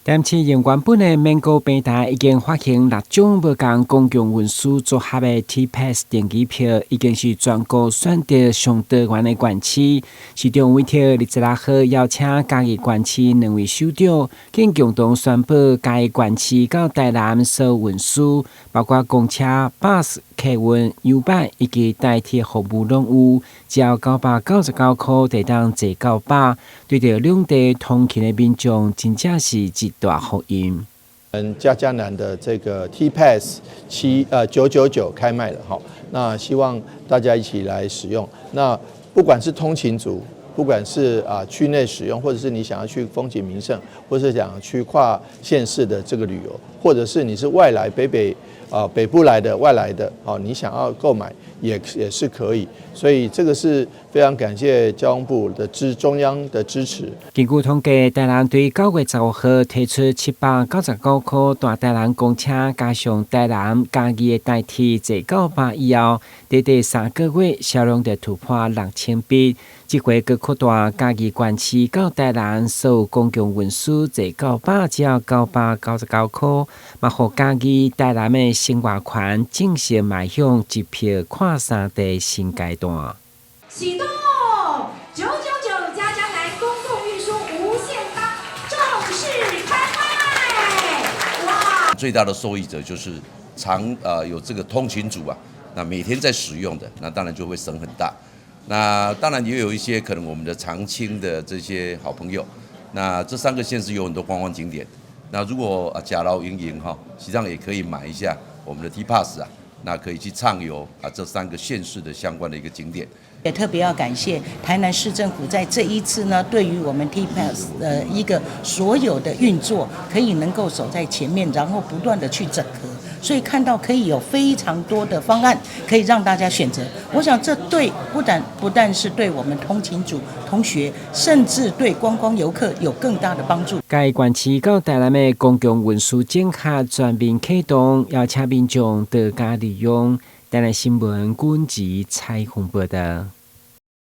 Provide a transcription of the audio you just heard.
台市原原本的免購平台已經發行6種無同公共運輸組合的 T-Pass 電機票，已經是全國選擇上多元的縣市。市長委託26號邀請嘉義縣市2位首長，並共同宣布嘉義縣市到台南所有運輸，包括公車、bus、客運、遊板以及台鐵服務攏有，只要999塊就當坐到飽，對着兩地通勤的民眾，真正是一大福音。嘉南的這個 T-Pass 999開賣了哈，那希望大家一起來使用。那不管是通勤族，不管是區內使用，或者是你想要去風景名勝，或是想要去跨縣市的這個旅遊，或者是你是外來北部來的外來的，你想要購買也是可以。所以這個是非常感謝交通部的中央的支持。根據統計，台南對9月15號推出799塊大台南公車，加上台南嘉義的台鐵坐到飽以後，短短3個月銷量就突破6000筆。這回佫擴大嘉義縣市到台南所有公共運輸坐到飽只要999塊，嘛互嘉義台南的生活圈正式邁向一票跨3地新階段。啟動999嘉南公共運輸無限方正式開賣！哇！最大的受益者就是有這個通勤族啊，那每天在使用的，那當然就會省很大。那當然也有一些可能我們的長青的這些好朋友，那這3個縣市有很多觀光景點，那如果假勞營營哈，實際上也可以買一下我們的 T-Pass 啊，那可以去暢遊這3個縣市的相關的一個景點。也特別要感謝台南市政府在這一次呢，對於我們 T-Pass 的一個所有的運作，可以能夠走在前面，然後不斷的去整合，所以看到可以有非常多的方案可以讓大家選擇。我想這對不但是對我們通勤族同學，甚至對觀光遊客有更大的幫助。嘉義縣市到台南的公共運輸整合全面啟動，邀請民眾到家利用。台南新聞軍籍採訪報道。